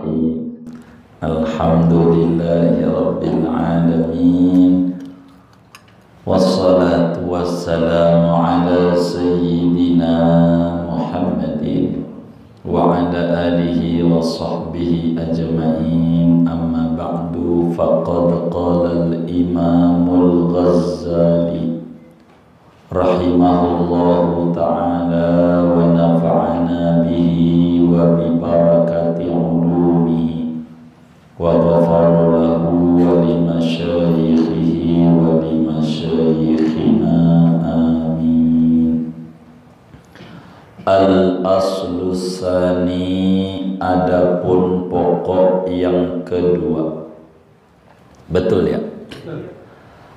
Bismillahirrahmanirrahim. Alhamdulillahi Rabbil Alamin. Wassalatu wassalamu ala Sayyidina Muhammadin wa ala alihi wa sahbihi ajma'in. Amma ba'du, faqad qala al-Imamul Ghazali rahimahullahu ta'ala wa nafa'ana bihi wa bi barakati ulumihi wa ghafara lahu wa li masyayikhihi wa li masyayikhina amin. Al-aslu tsani, adapun pokok yang kedua. Betul ya?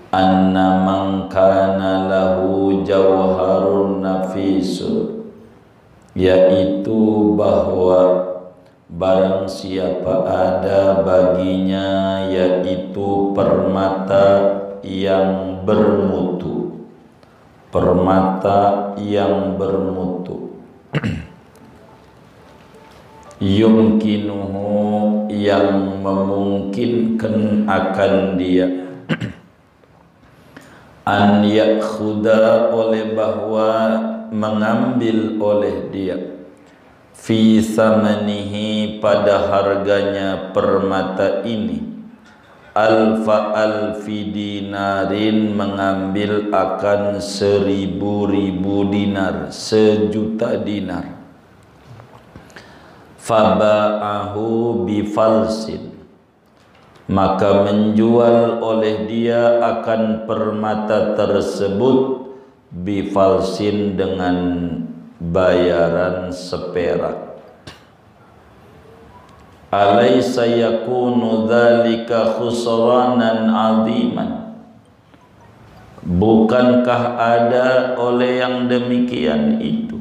Anna man kana lahu jawharun nafisun, yaitu bahwa barang siapa ada baginya yaitu permata yang bermutu, permata yang bermutu, yumkinuhu, yang memungkinkan akan dia, an yakhuda, oleh bahwa mengambil oleh dia, fi samanihi, pada harganya permata ini, alfa alfi dinarin, mengambil akan 1000 dinar, 1.000.000 dinar. Faba'ahu bifalsin, maka menjual oleh dia akan permata tersebut bifalsin, dengan bayaran seperak. Alaysa yakunu dzalika khusranan aziman, bukankah ada oleh yang demikian itu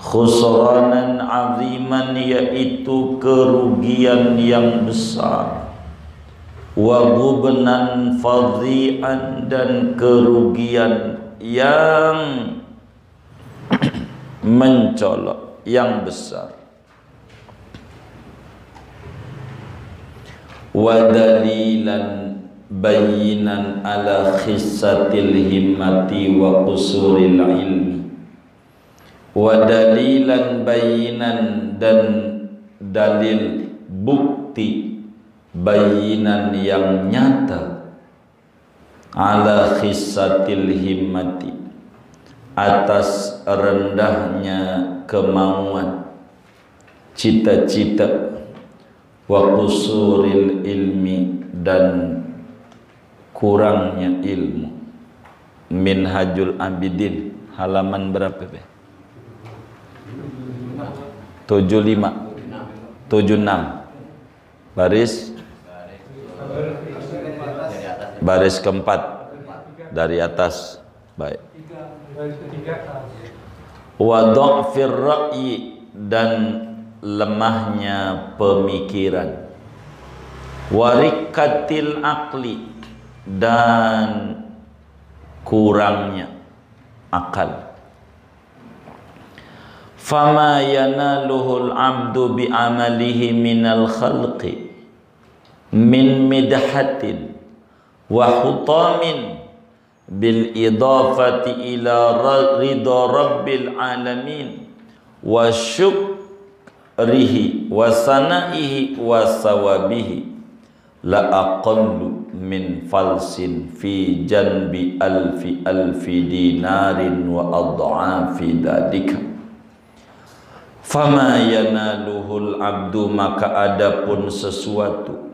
khusranan aziman, yaitu kerugian yang besar, wa ghubnan fadhi'an, dan kerugian yang mencolok, yang besar. Wa dalilan bayinan ala khissatil himmati wa usuril ilmi, wa dalilan bayinan, dan dalil bukti bayinan yang nyata, ala khissatil himmati, atas rendahnya kemauan, cita-cita, wa qusuril ilmi, dan kurangnya ilmu. Minhajul Abidin halaman berapa be? 75 76 baris keempat dari atas. Baik. Wa dha'fir ra'yi, dan lemahnya pemikiran. Wa rikatil aqli, dan kurangnya akal. Fama yanaluhul abdu bi amalihi minal khalqi min midhatin wa hutamin bil idafati ila ridha rabbil alamin wa syukrihi wa sanaihi wa sawabihi la aqallu min falsin fi janbi alfi dinarin wa adha'afi dalika. Fama yanaluhul abdu, maka adapun sesuatu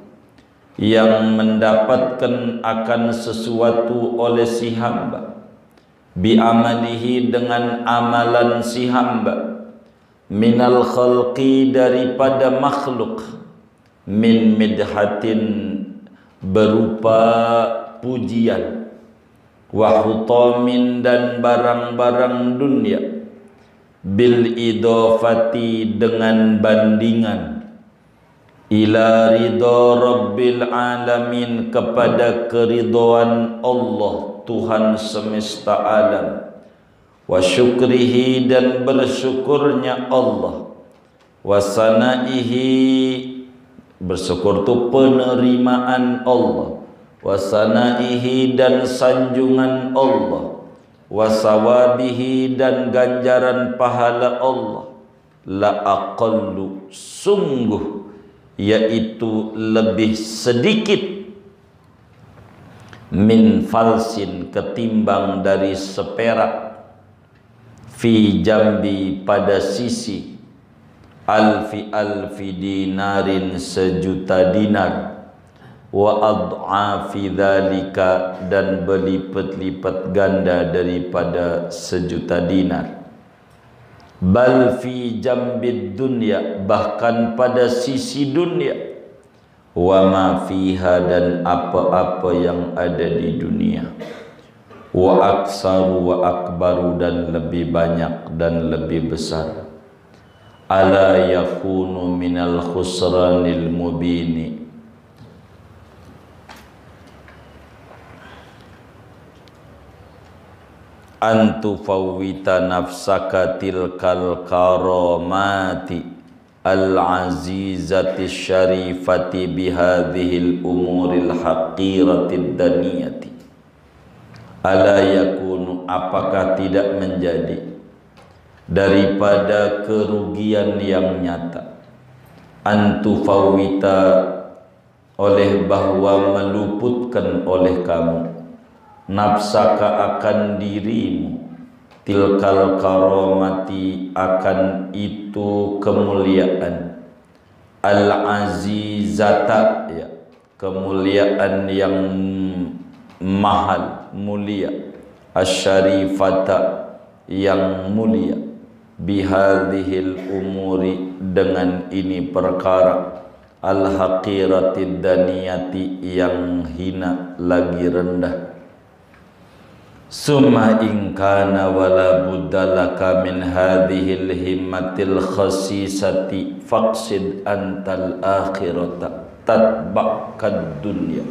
yang mendapatkan akan sesuatu oleh si hamba, bi amalihi, dengan amalan si hamba, minal khalqi, daripada makhluk, min midhatin, berupa pujian, wa hutamin, dan barang-barang dunia, bil idofati, dengan bandingan, ila ridha rabbil alamin, kepada keridhaan Allah Tuhan semesta alam, wa syukrihi, dan bersyukurnya Allah, wa sanaihi, Bersyukur itu penerimaan Allah, wa sanaihi dan sanjungan Allah, wa sawabihi dan ganjaran pahala Allah, la aqallu sungguh yaitu lebih sedikit min falsin ketimbang dari seperak, fi jambi pada sisi, alfi dinarin sejuta dinar, wa ad'afi dzalika dan berlipat-lipat ganda daripada sejuta dinar. Bal fi jambid dunya, bahkan pada sisi dunia, wa ma fiha dan apa-apa yang ada di dunia, wa aksaru wa akbaru dan lebih banyak dan lebih besar. Ala yakunu minal khusranil mubini, antu fawwita nafsaka tilkal karamati al-azizati syarifati bihadhil umuril haqiratid daniyati. Ala yakunu, apakah tidak menjadi daripada kerugian yang nyata, antu fawwita oleh bahwa meluputkan oleh kamu, nafsaka akan dirimu, tilkal karamati akan itu kemuliaan, al-azizata ya, kemuliaan yang mahal, mulia, asyarifata yang mulia, bihadhil umuri dengan ini perkara, al-haqiratid daniyati yang hina lagi rendah. Summa in kana wala buddalaka min hadhil himmatil khasisati faqsid antal akhirata tatba'kad dunya.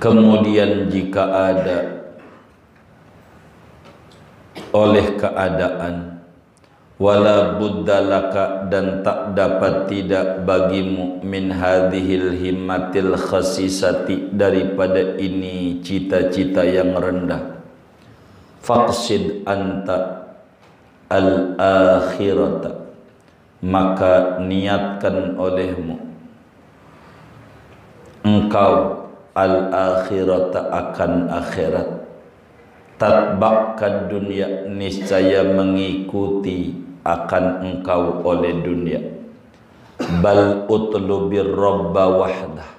Kemudian jika ada oleh keadaan, wala buddalaka dan tak dapat tidak bagimu, min hadhil himmatil khasisati daripada ini cita-cita yang rendah, faqsid anta al akhirata, maka niatkan olehmu engkau al akhirata akan akhirat, tatba'kan dunia niscaya mengikuti akan engkau oleh dunia, bal utlubir rabba wahdah,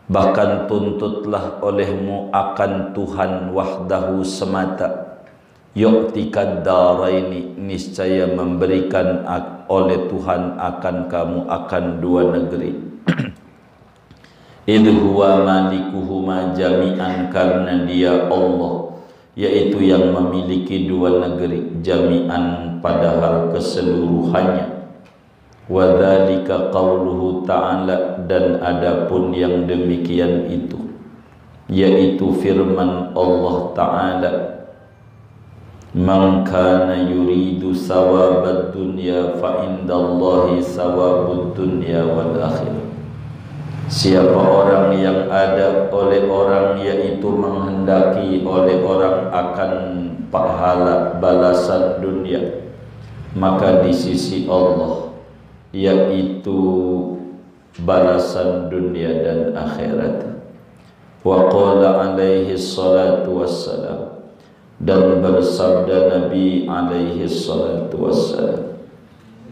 bahkan tuntutlah olehmu akan Tuhan wahdahu semata, yu'tikad daraini niscaya memberikan oleh Tuhan akan kamu akan dua negeri. Idhuwa malikuhuma jami'an, karena dia Allah yaitu yang memiliki dua negeri, jami'an padahal keseluruhannya. Wa dzalika qauluhu ta'ala, dan adapun yang demikian itu yaitu firman Allah Ta'ala, man kana yuridu sawabad dunya fa indallahi sawabud dunya wal akhirah. Siapa orang yang ada oleh orang yaitu menghendaki oleh orang akan pahala balasan dunia, maka di sisi Allah yaitu balasan dunia dan akhirat. Wa qala alaihi salatu wassalam, dan bersabda Nabi alaihi salatu wassalam,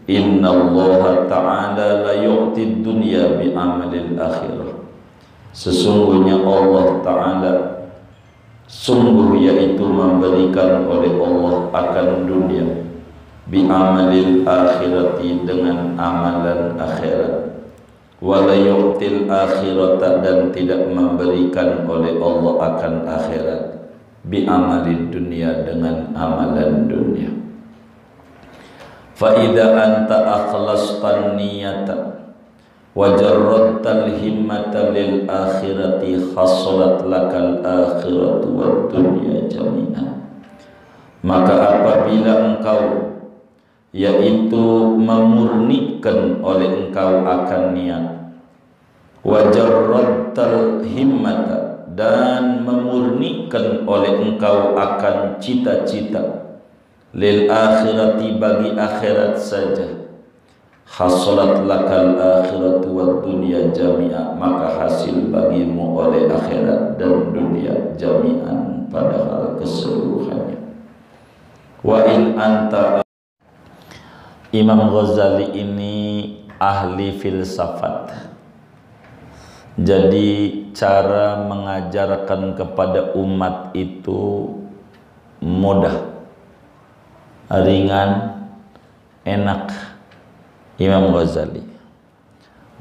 inna Allah ta'ala la yu'ti dunya bi amalil akhirah. Sesungguhnya Allah Ta'ala sungguh yaitu memberikan oleh Allah akan dunia, bi amalil akhirati dengan amalan akhirat, wa la yu'til akhirata dan tidak memberikan oleh Allah akan akhirat, bi amalil dunia dengan amalan dunia. Fa idza anta akhlastan niyata wa jarradtal himmata lil akhirati hasalat lakal akhiratu wad dunya jami'an. Maka apabila engkau yaitu memurnikan memurnikan oleh engkau akan niat, wa jarradtal himmata, dan memurnikan oleh engkau akan cita-cita, lil akhirati, bagi akhirat saja, hasalat lakal akhiratu wad dunya jami'a, maka hasil bagimu oleh akhirat dan dunia jami'an, pada hal keseluruhannya. Wa in anta. Imam Ghazali ini ahli filsafat. Jadi cara mengajarkan kepada umat itu mudah, ringan, enak. Imam Ghazali.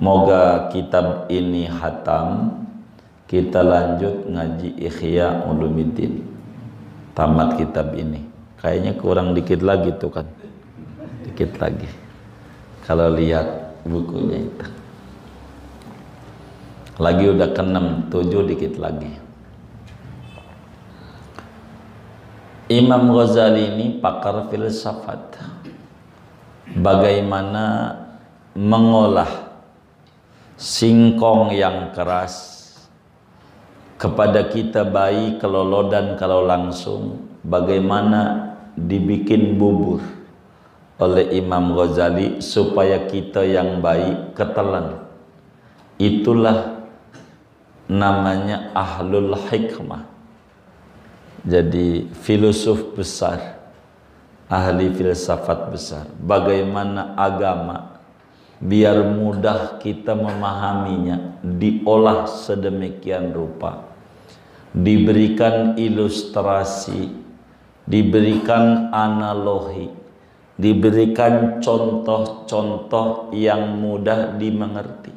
Moga kitab ini hatam, kita lanjut ngaji Ihya Ulumuddin. Tamat kitab ini. Kayaknya kurang dikit lagi tuh kan. Dikit lagi. Kalau lihat bukunya itu. Lagi udah ke-6, 7 dikit lagi. Imam Ghazali ini pakar filsafat. Bagaimana mengolah singkong yang keras kepada kita bayi kalau lodan, kalau langsung, bagaimana dibikin bubur oleh Imam Ghazali supaya kita yang bayi ketelan. Itulah namanya ahlul hikmah. Jadi filosof besar, ahli filsafat besar. Bagaimana agama biar mudah kita memahaminya, diolah sedemikian rupa, diberikan ilustrasi, diberikan analogi, diberikan contoh-contoh yang mudah dimengerti.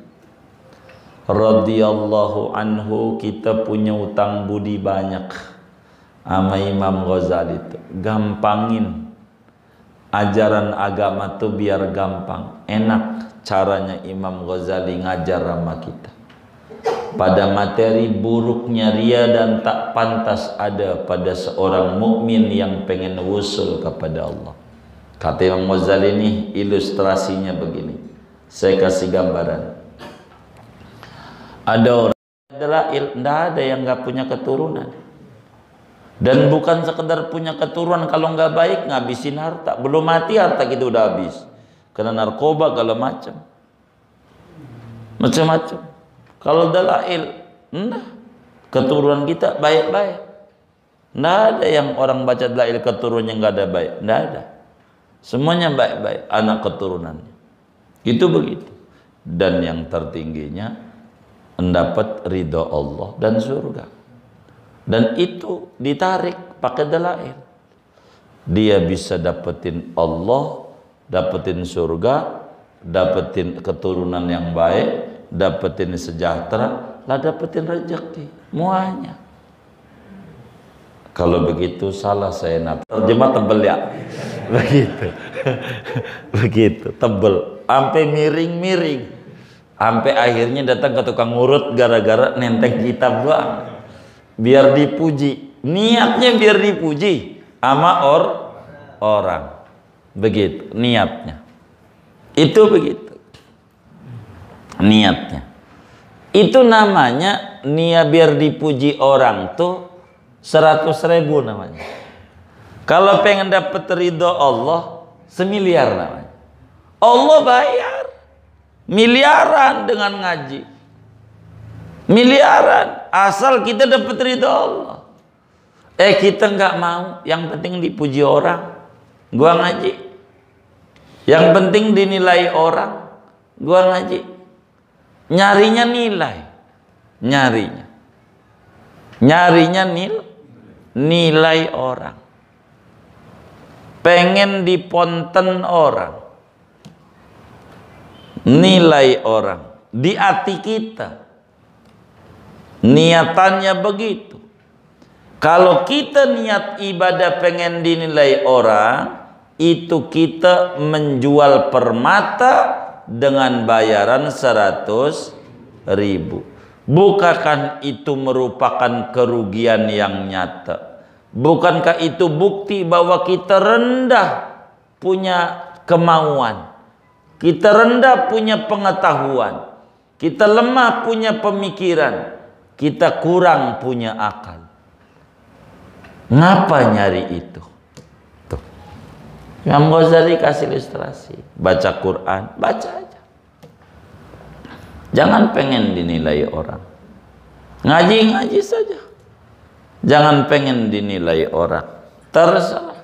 Radhiyallahu anhu, kita punya utang budi banyak sama Imam Ghazali itu. Gampangin ajaran agama tuh biar gampang, enak caranya Imam Ghazali ngajar sama kita. Pada materi buruknya ria dan tak pantas ada pada seorang mukmin yang pengen wusul kepada Allah. Kata Imam Ghazali ini ilustrasinya begini. Saya kasih gambaran. Ada orang dalail, tidak ada yang nggak punya keturunan. Dan bukan sekedar punya keturunan, kalau nggak baik ngabisin harta. Belum mati harta kita udah habis. Kena narkoba, kalau macam-macam. Kalau dalail, nah, keturunan kita baik-baik. Tidak ada yang orang baca dalail keturunannya nggak ada baik. Tidak ada. Semuanya baik-baik anak keturunannya. Itu begitu. Dan yang tertingginya mendapat ridho Allah dan surga. Dan itu ditarik pakai dalail. Dia bisa dapetin Allah, dapetin surga, dapetin keturunan yang baik, dapetin sejahtera, lah dapetin rezeki, muanya. Kalau begitu salah saya nafas. Terjemah tebel ya. Begitu. Begitu, tebel. Sampai miring-miring. Sampai akhirnya datang ke tukang urut gara-gara nenteng kitab doang. Biar dipuji. Niatnya biar dipuji sama orang. Begitu niatnya. Itu begitu. Niatnya. Itu namanya niat biar dipuji orang tuh 100.000 namanya. Kalau pengen dapat ridho Allah 1 miliar namanya. Allah bayar miliaran dengan ngaji. Miliaran asal kita dapat ridho Allah. Kita nggak mau, yang penting dipuji orang. Gua ngaji. Yang penting dinilai orang. Gua ngaji. Nyarinya nilai. Nyarinya nilai orang. Pengen diponten orang. Nilai orang di hati kita. Niatannya begitu. Kalau kita niat ibadah pengen dinilai orang, itu kita menjual permata dengan bayaran 100.000. Bukankah itu merupakan kerugian yang nyata? Bukankah itu bukti bahwa kita rendah punya kemauan? kita rendah punya pengetahuan, kita lemah punya pemikiran, kita kurang punya akal. Ngapa nyari itu? Tuh. Imam Ghazali kasih ilustrasi, baca Quran, baca aja. Jangan pengen dinilai orang. Ngaji saja. Jangan pengen dinilai orang. Terserah.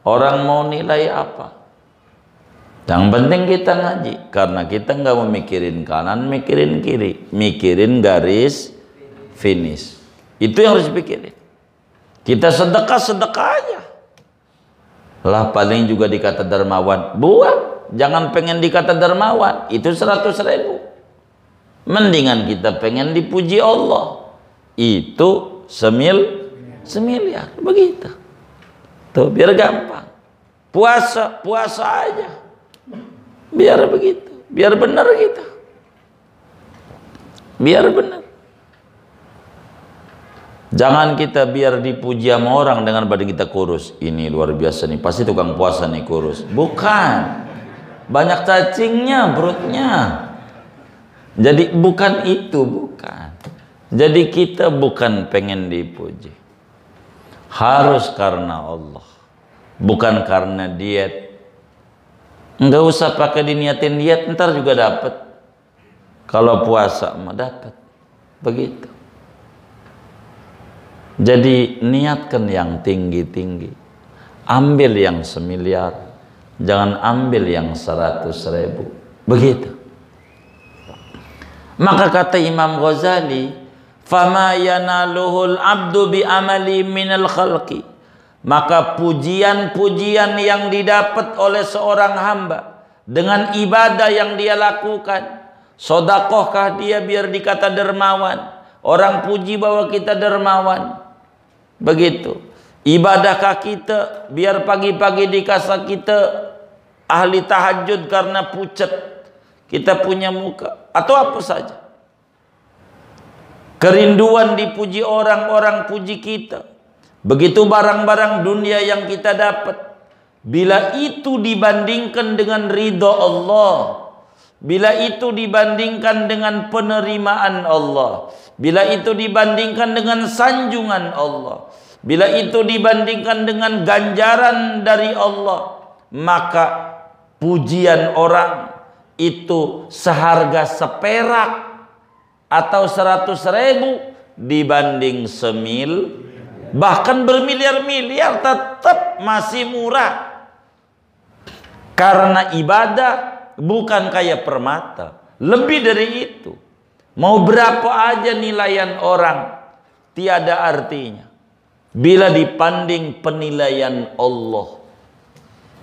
Orang mau nilai apa? Yang penting kita ngaji, karena kita nggak mau mikirin kanan, mikirin kiri, mikirin garis finish. Itu yang harus dipikirin. Kita sedekah aja. Lah paling juga dikata dermawan. Buang, jangan pengen dikata dermawan. Itu 100.000. Mendingan kita pengen dipuji Allah. Itu semiliar. Begitu. Tuh biar gampang. Puasa aja. Biar begitu, biar benar kita, biar benar. Jangan kita biar dipuji sama orang dengan badan kita kurus. Ini luar biasa nih, pasti tukang puasa nih kurus. Bukan, banyak cacingnya perutnya. Jadi bukan itu, bukan. Jadi kita bukan pengen dipuji, harus karena Allah, bukan karena diet. Enggak usah pakai diniatin diet, ntar juga dapat. Kalau puasa mah dapat. Begitu. Jadi niatkan yang tinggi-tinggi. Ambil yang semiliar. Jangan ambil yang 100.000. Begitu. Maka kata Imam Ghazali, "Fama yanaluhul abdu bi amali minal khalqi." Maka pujian-pujian yang didapat oleh seorang hamba dengan ibadah yang dia lakukan, sodakohkah dia biar dikata dermawan, orang puji bahwa kita dermawan, begitu. Ibadahkah kita biar pagi-pagi dikasa kita ahli tahajud karena pucat, kita punya muka, atau apa saja. Kerinduan dipuji orang puji kita. Begitu barang-barang dunia yang kita dapat, bila itu dibandingkan dengan ridho Allah, bila itu dibandingkan dengan penerimaan Allah, bila itu dibandingkan dengan sanjungan Allah, bila itu dibandingkan dengan ganjaran dari Allah, maka pujian orang itu seharga seperak atau 100.000 dibanding bahkan bermiliar-miliar, tetap masih murah. Karena ibadah bukan kayak permata, lebih dari itu. Mau berapa aja nilaian orang, tiada artinya bila dipanding penilaian Allah.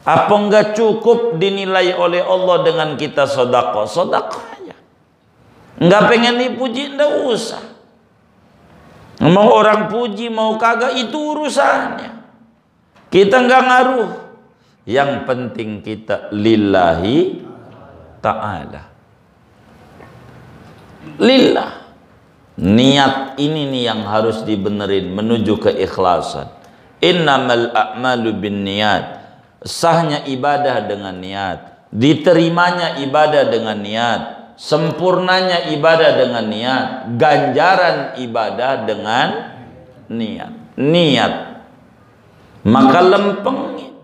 Apa enggak cukup dinilai oleh Allah dengan kita sedekah? Sedekah aja. Enggak pengen dipuji, enggak usah. Mau orang puji mau kagak itu urusannya, kita nggak ngaruh. Yang penting kita lillahi ta'ala, lillah. Niat ini nih yang harus dibenerin menuju keikhlasan. Innamal a'malu binniyat. Sahnya ibadah dengan niat, diterimanya ibadah dengan niat, sempurnanya ibadah dengan niat, ganjaran ibadah dengan niat. Maka lempengin,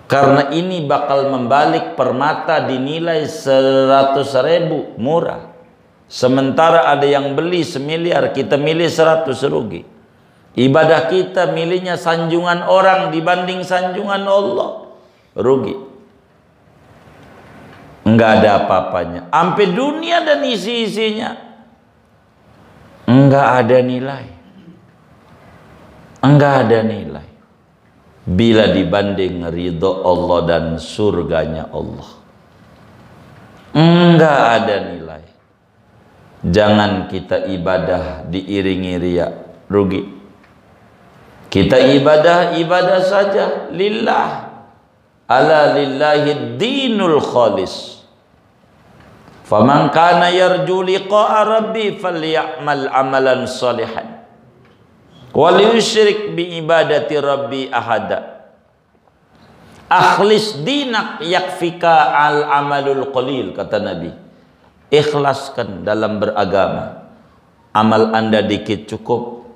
karena ini bakal membalik permata dinilai 100.000 murah, sementara ada yang beli semiliar, kita milih 100 rugi. Ibadah kita milihnya sanjungan orang dibanding sanjungan Allah, rugi. Enggak ada apa-apanya. Sampai dunia dan isi-isinya enggak ada nilai. Enggak ada nilai bila dibanding ridho Allah dan surganya Allah. Enggak ada nilai. Jangan kita ibadah diiringi riya, rugi. Kita ibadah saja lillah. Ala lillahi dinul khalis. Faman kana yarju liqa'a rabbi falyamal amalan salihan wa liyusyrik bi ibadati rabbi ahada. Akhlis dinak yakfika al amalul qalil, kata Nabi. Ikhlaskan dalam beragama. Amal Anda dikit cukup.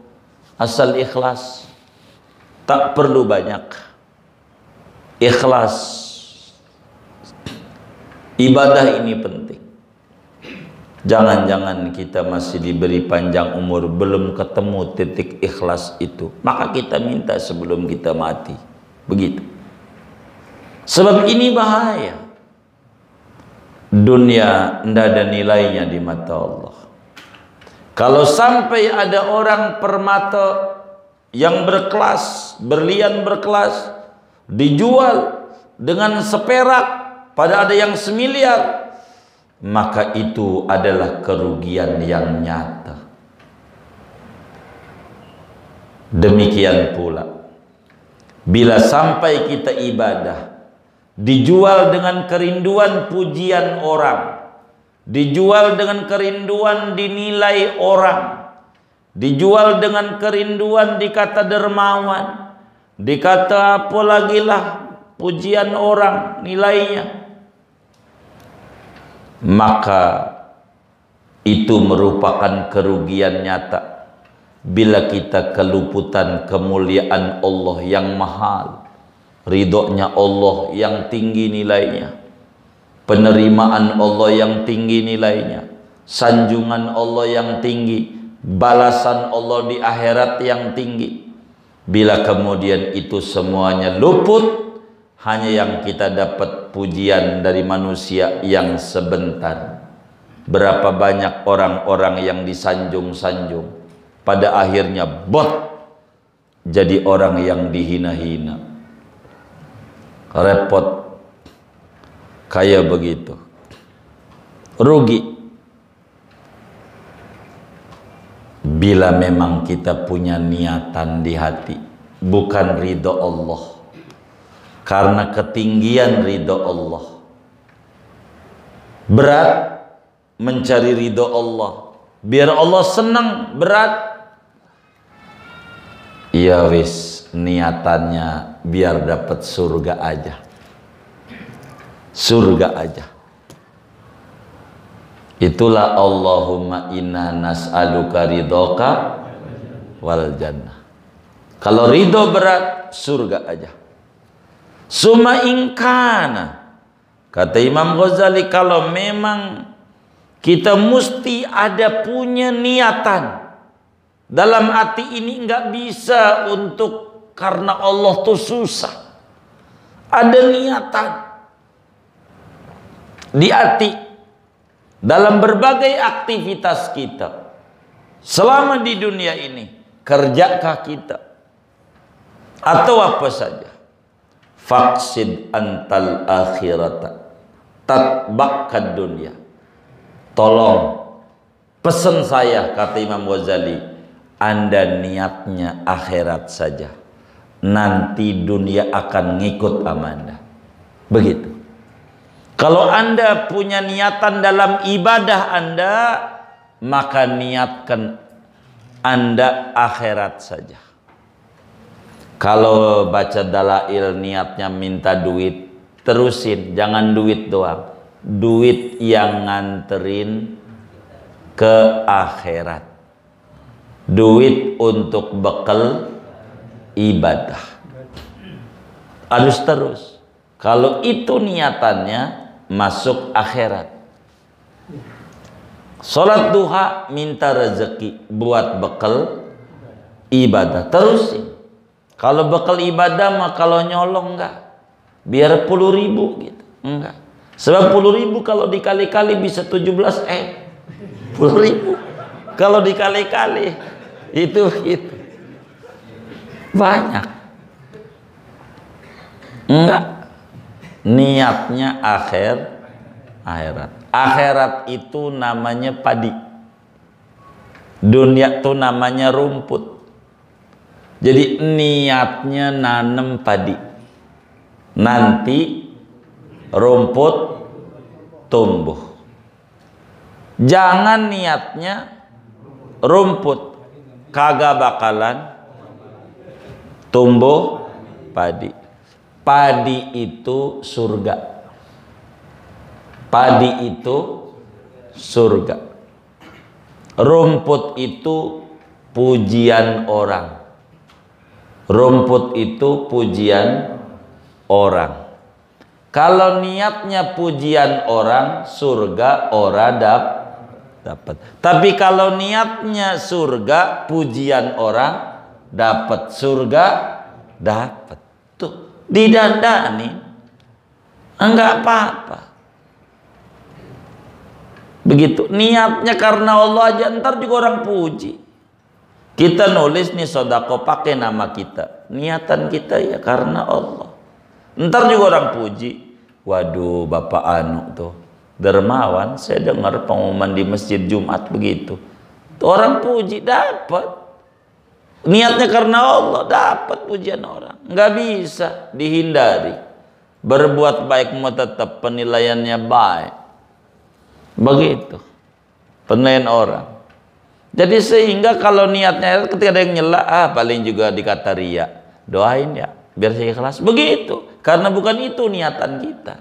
Asal ikhlas. Tak perlu banyak. Ikhlas. Ibadah ini penting. Jangan-jangan kita masih diberi panjang umur, belum ketemu titik ikhlas itu. Maka kita minta sebelum kita mati. Begitu. Sebab ini bahaya. Dunia tidak ada nilainya di mata Allah. Kalau sampai ada orang permata yang berkelas, berlian berkelas, dijual dengan seperak, pada ada yang semiliar, maka itu adalah kerugian yang nyata. Demikian pula, bila sampai kita ibadah dijual dengan kerinduan pujian orang, dijual dengan kerinduan dinilai orang, dijual dengan kerinduan dikata dermawan, dikata apa lagi lah pujian orang nilainya, maka itu merupakan kerugian nyata. Bila kita keluputan kemuliaan Allah yang mahal, ridhonya Allah yang tinggi nilainya, penerimaan Allah yang tinggi nilainya, sanjungan Allah yang tinggi, balasan Allah di akhirat yang tinggi. Bila kemudian itu semuanya luput, hanya yang kita dapat pujian dari manusia yang sebentar. Berapa banyak orang-orang yang disanjung-sanjung, pada akhirnya jadi orang yang dihina-hina. Repot kayak begitu, rugi. Bila memang kita punya niatan di hati bukan ridho Allah, karena ketinggian ridho Allah, berat mencari ridho Allah, biar Allah senang, berat. Ya wis, niatannya biar dapat surga aja. Surga aja. Itulah Allahumma inna nas'aluka ridhoka wal jannah. Kalau ridho berat, surga aja. Suma ingkana, kata Imam Ghazali, kalau memang kita mesti ada punya niatan dalam hati ini, nggak bisa untuk karena Allah tuh susah. Ada niatan di hati dalam berbagai aktivitas kita selama di dunia ini, kerjakah kita atau apa saja, faqsid antal akhirata tatbaqad dunia. Tolong pesan saya, kata Imam Ghazali, Anda niatnya akhirat saja, nanti dunia akan ngikut sama Anda. Begitu. Kalau Anda punya niatan dalam ibadah Anda, maka niatkan Anda akhirat saja. Kalau baca dalail niatnya minta duit, terusin, jangan duit doang. Duit yang nganterin ke akhirat. Duit untuk bekal ibadah. Harus terus. Kalau itu niatannya, masuk akhirat. Sholat duha minta rezeki buat bekal ibadah, terusin. Kalau bekal ibadah mah kalau nyolong enggak, biar 10.000 gitu, enggak. Sebab 10.000 kalau dikali-kali bisa 17 10.000 kalau dikali-kali itu banyak. Enggak. Niatnya akhirat. Akhirat itu namanya padi. Dunia itu namanya rumput. Jadi niatnya nanam padi. Nanti rumput tumbuh. Jangan niatnya rumput, kagak bakalan tumbuh padi. padi itu surga. Padi itu surga. Rumput itu pujian orang. Rumput itu pujian orang. Kalau niatnya pujian orang, surga orang dapat. Tapi kalau niatnya surga, pujian orang, dapat surga, dapat. Tuh, didandani, enggak apa-apa. Begitu, niatnya karena Allah aja, ntar juga orang puji. Kita nulis nih sodako pakai nama kita, niatan kita ya karena Allah. Ntar juga orang puji. Waduh, Bapak Anu tuh dermawan, saya dengar pengumuman di masjid Jumat begitu. Tuh orang puji, dapat. Niatnya karena Allah, dapat pujian orang. Nggak bisa dihindari. Berbuat baik mau tetap penilaiannya baik. Begitu penilaian orang. Jadi sehingga kalau niatnya ketika ada yang nyela, paling juga dikata ria, doain ya biar saya ikhlas. Begitu, karena bukan itu niatan kita.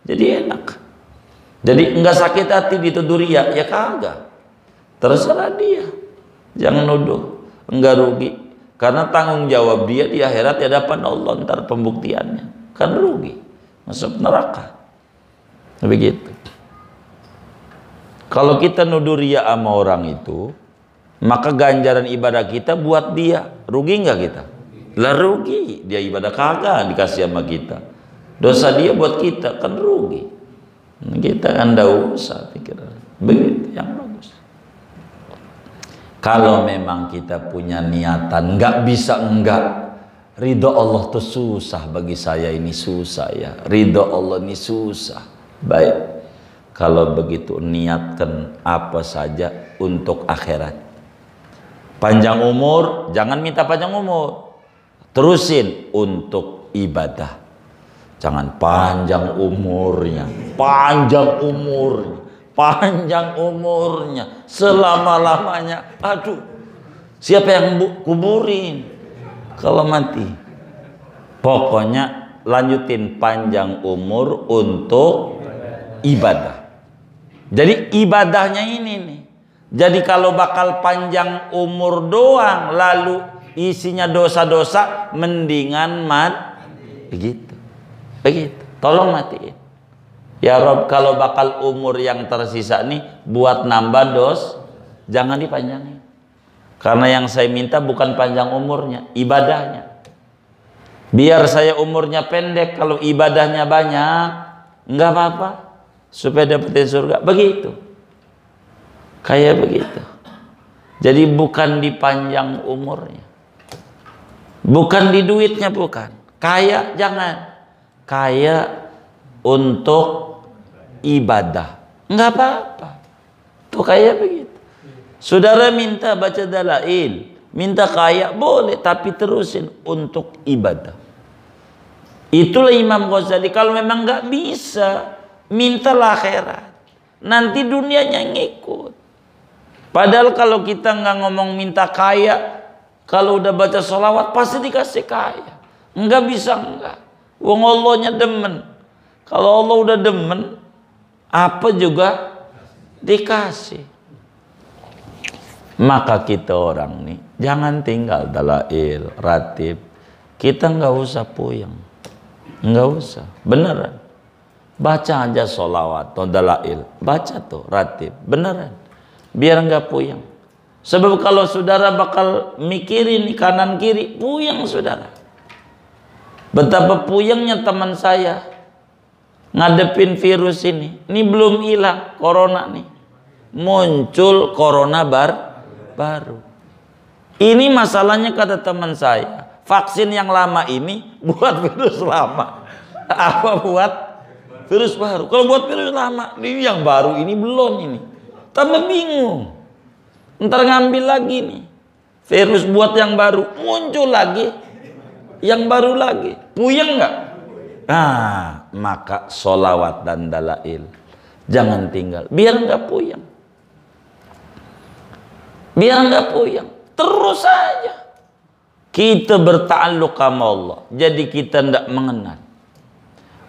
Jadi enak. Jadi enggak sakit hati dituduh ria, ya kagak. Terserah dia. Jangan nuduh, enggak rugi. Karena tanggung jawab dia di akhirat di hadapan Allah, ntar pembuktiannya. Kan rugi, masuk neraka. Begitu. Kalau kita nuduh ria sama orang itu, maka ganjaran ibadah kita buat dia. Rugi nggak kita? Lah rugi. Dia ibadah kagak dikasih sama kita. Dosa dia buat kita, kan rugi. Kita kan nggak usah pikir. Begitu yang bagus. Kalau memang kita punya niatan, nggak bisa enggak. Ridho Allah tuh susah bagi saya, ini susah ya. Ridho Allah ini susah. Baik. Kalau begitu niatkan apa saja untuk akhirat. Panjang umur, jangan minta panjang umur. Terusin untuk ibadah. Jangan panjang umurnya, panjang umurnya, panjang umurnya, selama-lamanya. Aduh, siapa yang kuburin kalau mati? Pokoknya lanjutin panjang umur untuk ibadah. Jadi ibadahnya ini nih. Jadi kalau bakal panjang umur doang lalu isinya dosa-dosa, mendingan begitu. Begitu. Tolong matiin. Ya Rob, kalau bakal umur yang tersisa nih buat nambah jangan dipanjangin. Karena yang saya minta bukan panjang umurnya, ibadahnya. Biar saya umurnya pendek, kalau ibadahnya banyak, enggak apa-apa. Supaya dapetin surga. Begitu. Kayak begitu. Jadi bukan dipanjang umurnya. Bukan di duitnya, bukan. Kaya jangan. Kaya untuk ibadah. Enggak apa-apa. Tuh kayak begitu. Saudara minta baca dalail, minta kaya boleh, tapi terusin untuk ibadah. Itulah Imam Ghazali. Kalau memang enggak bisa, mintalah akhirat. Nanti dunianya ngikut. Padahal kalau kita nggak ngomong minta kaya, kalau udah baca sholawat pasti dikasih kaya. Enggak bisa enggak. Wong Allahnya demen. Kalau Allah udah demen, apa juga dikasih. Maka kita orang nih jangan tinggal dalail, ratib. Kita nggak usah puyeng. Nggak usah. Beneran. Baca aja sholawat atau dalail, baca tuh ratib, beneran, biar nggak puyeng. Sebab kalau saudara bakal mikirin kanan kiri, puyeng saudara. Betapa puyengnya teman saya ngadepin virus ini belum hilang corona nih, muncul corona baru. Ini masalahnya kata teman saya, vaksin yang lama ini buat virus lama, apa buat virus baru. Kalau buat virus lama, ini yang baru ini belum ini. Tambah bingung. Ntar ngambil lagi nih. Virus buat yang baru, muncul lagi yang baru lagi. Puyeng nggak? Nah, maka sholawat dan dalail jangan tinggal. Biar nggak puyeng. Biar nggak puyeng. Terus saja. Kita berta'alluq sama Allah. Jadi kita tidak mengenal.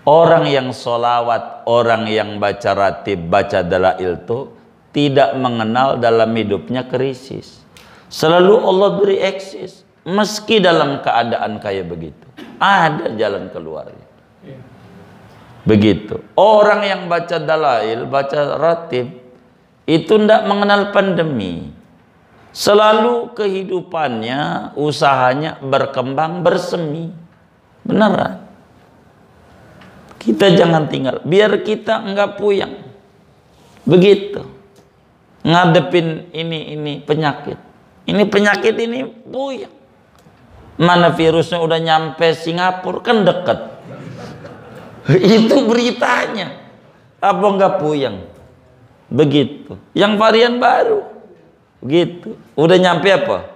Orang yang sholawat, orang yang baca ratib, baca dalail itu tidak mengenal dalam hidupnya krisis. Selalu Allah beri eksis. Meski dalam keadaan kayak begitu, ada jalan keluarnya. Begitu. Orang yang baca dalail, baca ratib, itu tidak mengenal pandemi. Selalu kehidupannya, usahanya berkembang, bersemi. Beneran. Kita jangan tinggal, biar kita enggak puyeng. Begitu. Ngadepin ini penyakit. Ini penyakit ini puyeng. Mana virusnya udah nyampe Singapura, kan deket. Itu beritanya. Apa enggak puyeng? Begitu. Yang varian baru. Begitu. Udah nyampe apa?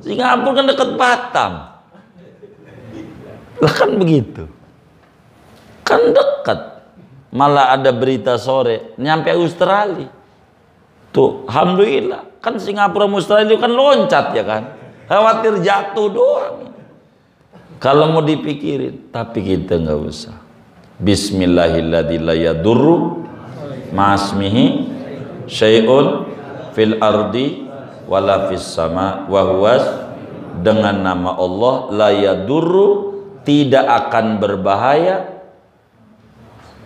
Singapura kan deket Batam. Lah kan begitu. Kan dekat. Malah ada berita sore nyampe Australia. Tuh, alhamdulillah. Kan Singapura Australia kan loncat ya kan. Khawatir jatuh doang. Kalau mau dipikirin, tapi kita nggak usah. Bismillahirrahmanirrahim. La yadurru ma'asmihi syai'un fil ardi wala fis sama wa huwas, dengan nama Allah la yadurru, tidak akan berbahaya.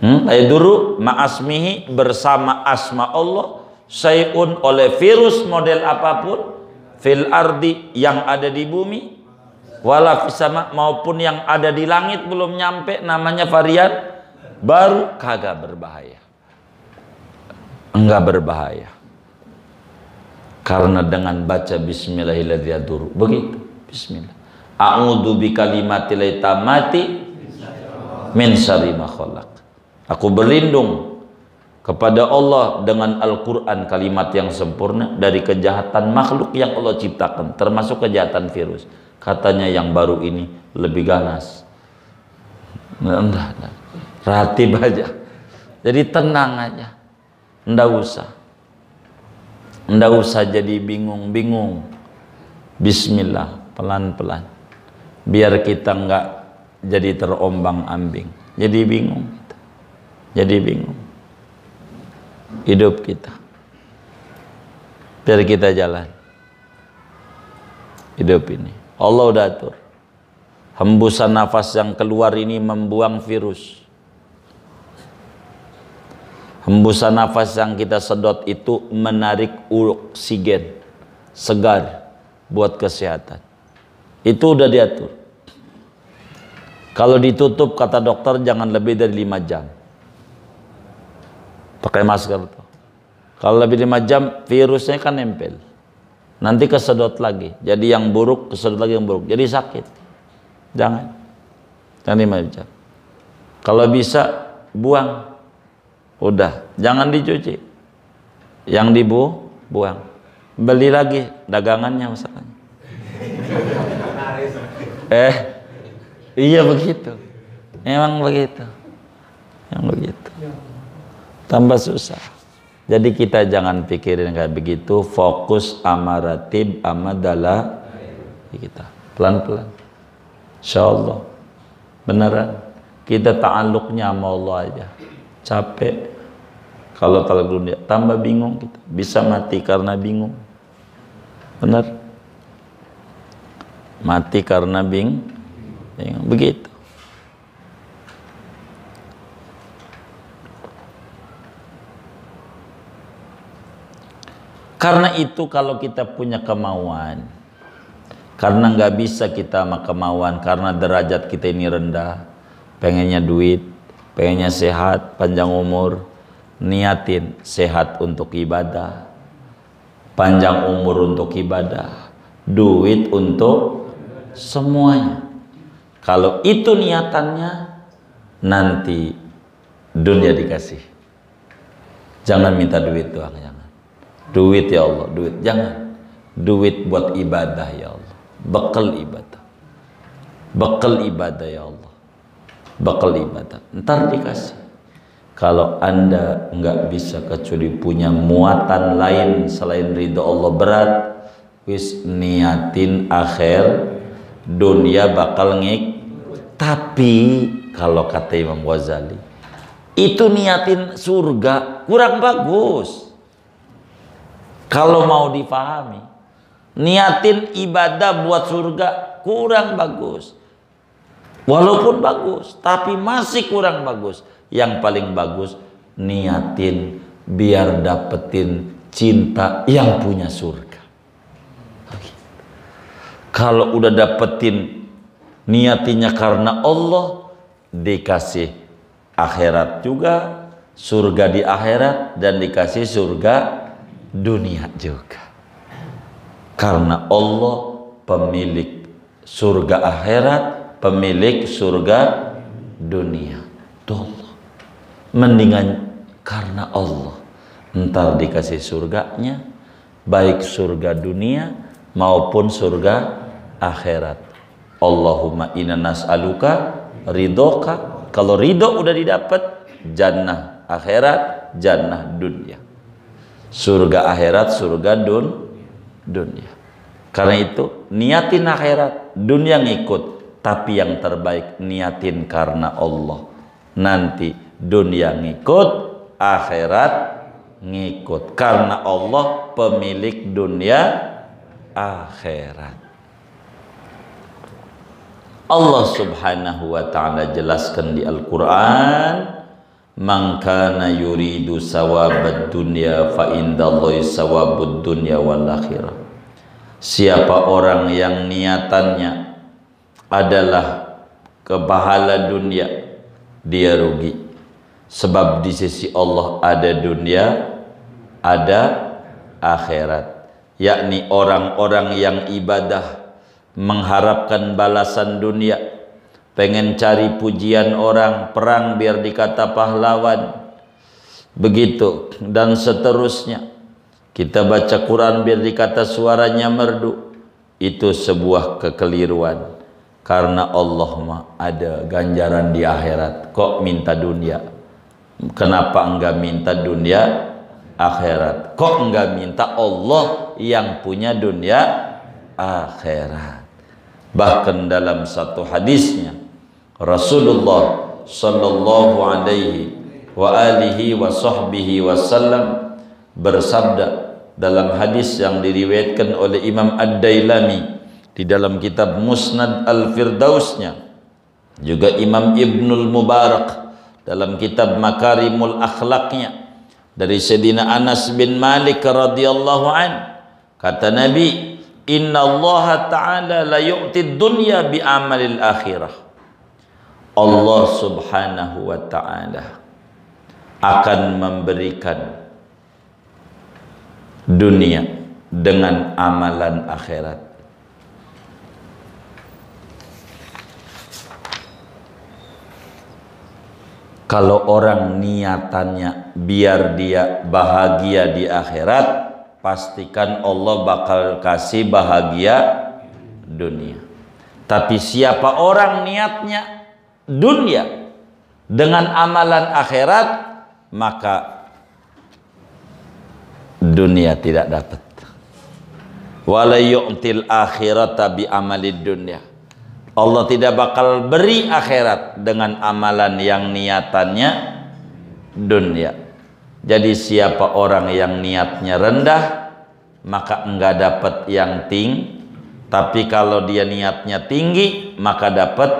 Ayaduru ma'asmihi, bersama asma Allah, syai'un, oleh virus model apapun, fil ardi, yang ada di bumi, wala fisama, maupun yang ada di langit belum nyampe, namanya varian baru, kagak berbahaya. Enggak berbahaya. Karena dengan baca bismillahirrahmanirrahim, begitu. Bismillah. A'udzu bikalimatil tammati min syarri ma khalaq. Aku berlindung kepada Allah dengan Al-Quran, kalimat yang sempurna, dari kejahatan makhluk yang Allah ciptakan, termasuk kejahatan virus. Katanya yang baru ini lebih ganas. Nah, ratib aja. Jadi tenang aja. Nggak usah jadi bingung-bingung. Bismillah, pelan-pelan. Biar kita nggak jadi terombang-ambing. Jadi bingung. Jadi bingung hidup kita. Biar kita jalan hidup ini. Allah udah atur. Hembusan nafas yang keluar ini membuang virus. Hembusan nafas yang kita sedot itu menarik oksigen segar buat kesehatan. Itu udah diatur. Kalau ditutup, kata dokter, jangan lebih dari 5 jam. Pakai masker tuh. Kalau lebih 5 jam, virusnya kan nempel. Nanti kesedot lagi. Jadi yang buruk kesedot lagi yang buruk. Jadi sakit. Jangan 5 jam. Kalau bisa buang. Udah, jangan dicuci. Yang buang. Beli lagi dagangannya misalnya. Iya begitu. Memang begitu. Yang begitu. Tambah susah. Jadi kita jangan pikirin kayak begitu, fokus amaratib amadala kita pelan-pelan. Insyaallah beneran kita ta'alluqnya sama Allah aja. Capek kalau dunia, tambah bingung kita, bisa mati karena bingung. Benar? Mati karena bingung. Begitu. Karena itu kalau kita punya kemauan, karena nggak bisa kita sama kemauan, karena derajat kita ini rendah, pengennya duit, pengennya sehat, panjang umur, niatin sehat untuk ibadah, panjang umur untuk ibadah, duit untuk semuanya. Kalau itu niatannya, nanti dunia dikasih. Jangan minta duit doang, jangan. Duit ya Allah, duit. Jangan. Duit buat ibadah ya Allah. Bekal ibadah. Bekal ibadah ya Allah. Bekal ibadah. Ntar dikasih. Kalau Anda nggak bisa kecuali punya muatan lain selain ridho Allah berat, wis niatin akhir, dunia bakal ngik. Tapi kalau kata Imam Ghazali, itu niatin surga kurang bagus. Kalau mau dipahami, niatin ibadah buat surga kurang bagus. Walaupun bagus, tapi masih kurang bagus. Yang paling bagus, niatin biar dapetin cinta yang punya surga. Kalau udah dapetin niatinya karena Allah, dikasih akhirat juga, surga di akhirat, dan dikasih surga dunia juga. Karena Allah pemilik surga akhirat, pemilik surga dunia. Tuh, mendingan karena Allah, ntar dikasih surganya, baik surga dunia maupun surga akhirat. Allahumma inna nas'aluka ridhoka. Kalau ridho udah didapat, jannah akhirat, jannah dunia. Surga akhirat, surga dunia. Karena itu niatin akhirat, dunia ngikut, tapi yang terbaik niatin karena Allah. Nanti dunia ngikut, akhirat ngikut, karena Allah pemilik dunia akhirat. Allah Subhanahu wa ta'ala jelaskan di Al-Qur'an, man kana yuridu sawabad dunya fa indallahi sawabud dunya wal akhirah. Siapa orang yang niatannya adalah kepahala dunia, dia rugi. Sebab di sisi Allah ada dunia, ada akhirat. Yakni orang-orang yang ibadah mengharapkan balasan dunia, pengen cari pujian orang, perang biar dikata pahlawan, begitu dan seterusnya. Kita baca Quran biar dikata suaranya merdu, itu sebuah kekeliruan. Karena Allah mah ada ganjaran di akhirat, kok minta dunia? Kenapa enggak minta dunia akhirat? Kok enggak minta Allah yang punya dunia akhirat? Bahkan dalam satu hadisnya Rasulullah sallallahu alaihi wa alihi wa sahbihi wasallam bersabda dalam hadis yang diriwayatkan oleh Imam Ad-Dailami di dalam kitab Musnad Al-Firdausnya, juga Imam Ibnul Mubarak dalam kitab Makarimul Akhlaknya, dari Sayyidina Anas bin Malik radhiyallahu an, kata Nabi, inna Allah ta'ala la yu'tid dunya bi amalil akhirah. Allah Subhanahu wa ta'ala akan memberikan dunia dengan amalan akhirat. Kalau orang niatannya biar dia bahagia di akhirat, pastikan Allah bakal kasih bahagia dunia. Tapi siapa orang niatnya dunia dengan amalan akhirat, maka dunia tidak dapat. Wala yu'til akhirata bi amalid dunya. Allah tidak bakal beri akhirat dengan amalan yang niatannya dunia. Jadi siapa orang yang niatnya rendah, maka enggak dapat yang tinggi. Tapi kalau dia niatnya tinggi, maka dapat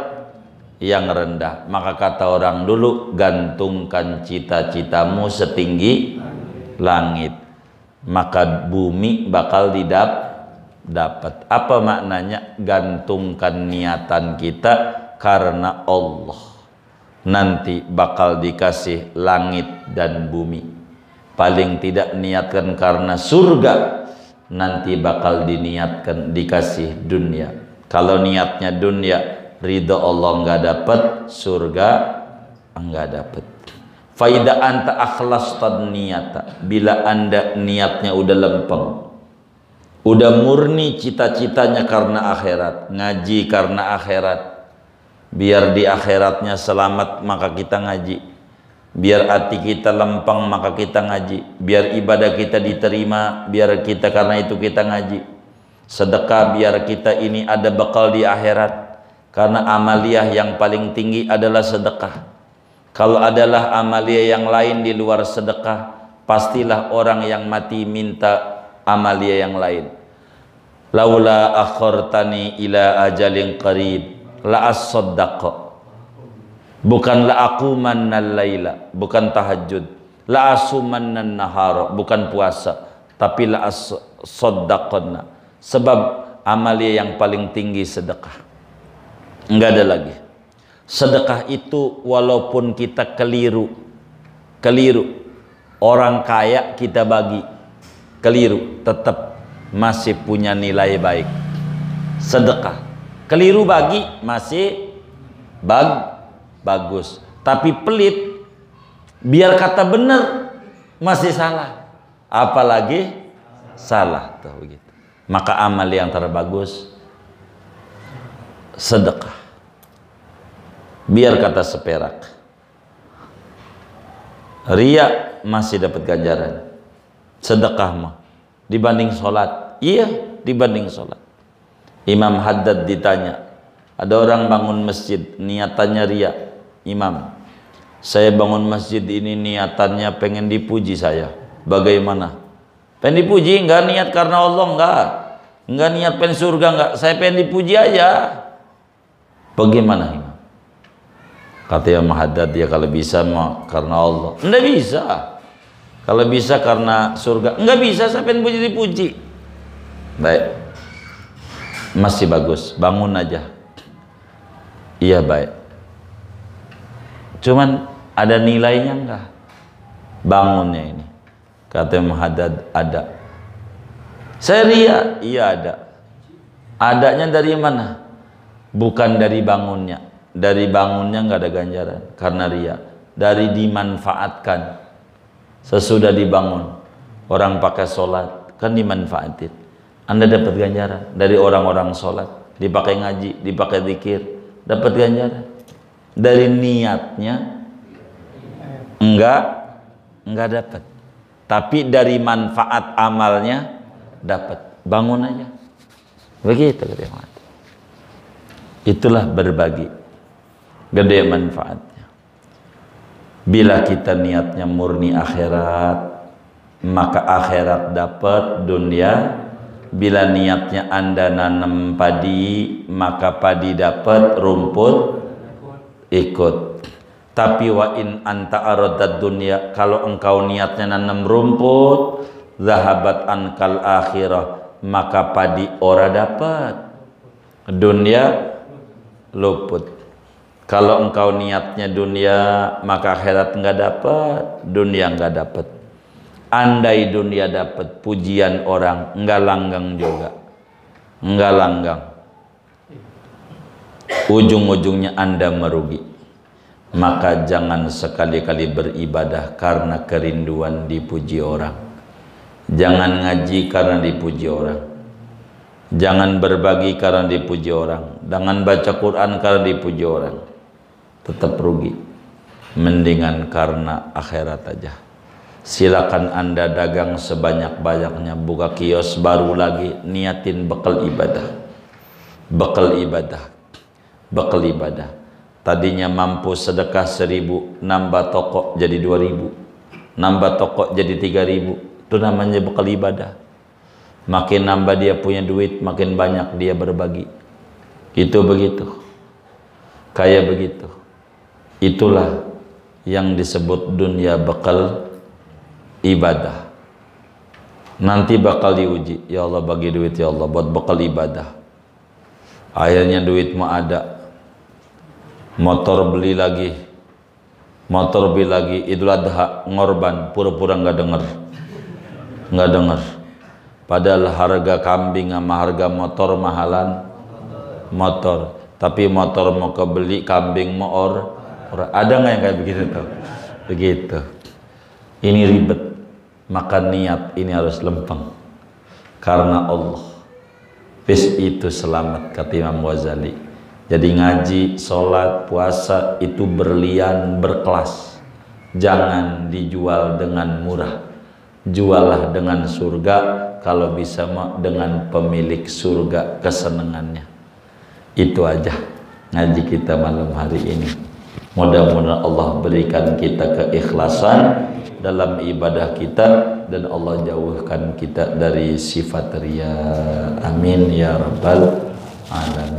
yang rendah. Maka kata orang dulu, gantungkan cita-citamu setinggi langit, maka bumi bakal dapat. Apa maknanya? Gantungkan niatan kita karena Allah, nanti bakal dikasih langit dan bumi. Paling tidak niatkan karena surga, nanti bakal dikasih dunia. Kalau niatnya dunia, ridho Allah enggak dapat, surga enggak dapat. Faida anta akhlastad niyata, bila anda niatnya udah lempeng, udah murni cita-citanya karena akhirat, ngaji karena akhirat, biar di akhiratnya selamat maka kita ngaji, biar hati kita lempeng maka kita ngaji, biar ibadah kita diterima, biar kita karena itu kita ngaji, sedekah biar kita ini ada bekal di akhirat. Karena amaliyah yang paling tinggi adalah sedekah. Kalau adalah amaliyah yang lain di luar sedekah, pastilah orang yang mati minta amaliyah yang lain. Laula akhartani ila ajalin qarib la as-saddaqa. Bukan la aqumannal laila, bukan tahajud. La asumannan nahara, bukan puasa, tapi la as-saddaqanna. Sebab amaliyah yang paling tinggi sedekah. Enggak ada lagi. Sedekah itu walaupun kita keliru, orang kaya kita bagi, keliru, tetap masih punya nilai baik. Sedekah, keliru bagi masih bagus. Tapi pelit, biar kata benar masih salah. Apalagi salah, tuh begitu. Maka amal yang terbagus sedekah, biar kata seperak. Riya masih dapat ganjaran, sedekah mah dibanding sholat, iya dibanding sholat. Imam Haddad ditanya, ada orang bangun masjid niatannya riya, imam saya bangun masjid ini niatannya pengen dipuji saya, bagaimana? Pengen dipuji, enggak niat karena Allah, enggak niat pengen surga, enggak, saya pengen dipuji aja. Bagaimana imam? Kata Imam Haddad, ya kalau bisa mah karena Allah. Enggak bisa. Kalau bisa karena surga, enggak bisa, saya pengen dipuji. Baik, masih bagus, bangun aja. Iya baik. Cuman ada nilainya enggak bangunnya ini? Kata Imam Haddad, ada. Saya ria, iya ada. Adanya dari mana? Bukan dari bangunnya. Dari bangunnya nggak ada ganjaran karena ria. Dari dimanfaatkan. Sesudah dibangun, orang pakai sholat kan dimanfaatin. Anda dapat ganjaran dari orang-orang sholat, dipakai ngaji, dipakai zikir, dapat ganjaran. Dari niatnya enggak dapat. Tapi dari manfaat amalnya dapat. Bangun aja. Begitu kata. Itulah berbagi, gede manfaatnya. Bila kita niatnya murni akhirat, maka akhirat dapat, dunia. Bila niatnya Anda nanam padi, maka padi dapat, rumput ikut. Tapi wa in anta aradad dunya, kalau engkau niatnya nanam rumput, zahabat ankal akhirah, maka padi ora dapat, dunia luput. Kalau engkau niatnya dunia, maka akhirat enggak dapat, dunia enggak dapat. Andai dunia dapat, pujian orang enggak langgang juga, enggak langgang. Ujung-ujungnya Anda merugi. Maka jangan sekali-kali beribadah karena kerinduan dipuji orang. Jangan ngaji karena dipuji orang. Jangan berbagi karena dipuji orang. Jangan baca Quran karena dipuji orang. Tetap rugi. Mendingan karena akhirat aja. Silakan Anda dagang sebanyak-banyaknya, buka kios baru lagi, niatin bekal ibadah. Bekal ibadah. Bekal ibadah. Tadinya mampu sedekah 1.000, nambah toko jadi 2.000, nambah toko jadi 3.000. Itu namanya bekal ibadah. Makin nambah dia punya duit, makin banyak dia berbagi. Itu begitu. Kayak begitu. Itulah yang disebut dunia bekal ibadah. Nanti bakal diuji. Ya Allah, bagi duit ya Allah buat bekal ibadah. Akhirnya duit mah ada. Motor beli lagi, Idul Adha ngorban, pura-pura nggak dengar. Padahal harga kambing sama harga motor mahalan motor, tapi motor mau kebeli, kambing mau ada nggak yang kayak begitu tuh? Begitu. Ini ribet, maka niat ini harus lempeng karena Allah. Bis itu selamat, kata Imam Ghazali. Jadi ngaji, sholat, puasa itu berlian, berkelas. Jangan dijual dengan murah. Jualah dengan surga, kalau bisa dengan pemilik surga kesenangannya. Itu aja. ngaji kita malam hari ini. Mudah-mudahan Allah berikan kita keikhlasan dalam ibadah kita dan Allah jauhkan kita dari sifat riya. Amin ya rabbal alamin.